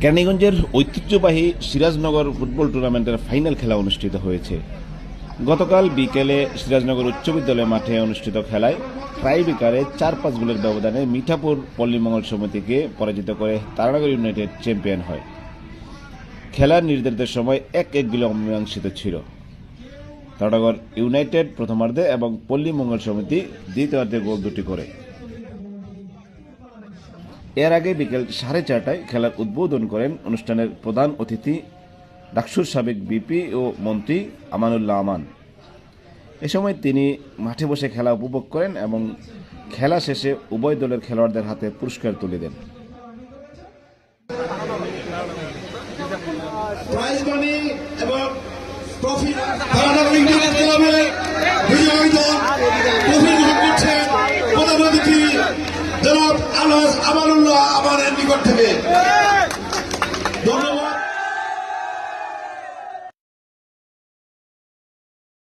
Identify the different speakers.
Speaker 1: কেরানীগঞ্জের ঐতিহ্যবাহী সিরাজনগর ফুটবল টুর্নামেন্টের ফাইনাল খেলা অনুষ্ঠিত হয়েছে। গতকাল বিকেলে সিরাজনগর উচ্চ বিদ্যালয় মাঠে অনুষ্ঠিত খেলায় প্রায় বিকালে 4-5 গোলের ব্যবধানে মিঠাপুর পল্লী মঙ্গল সমিতিকে পরাজিত করে তারানগর ইউনাইটেড চ্যাম্পিয়ন হয়। খেলার নির্ধারিত সময় 1-1 গোলে অমীমাংসিত ছিল। তারানগর ইউনাইটেড প্রথমার্ধে এবং পল্লী মঙ্গল সমিতি দ্বিতীয়ার্ধে গোল দুটি করে। এর আগে বিকেল 4:30টায় খেলার উদ্বোধন করেন অনুষ্ঠানের প্রধান অতিথি ডাকসুর সাবেক বিপি ও মন্ত্রী আমানুল্লাহ আমান। এ সময় তিনি মাঠে বসে খেলা উপভোগ করেন এবং খেলা শেষে উভয় দলের খেলোয়াড়দের হাতে পুরস্কার তুলে দেন।
Speaker 2: জনাব আমানুল্লাহ আমানের নিকট থেকে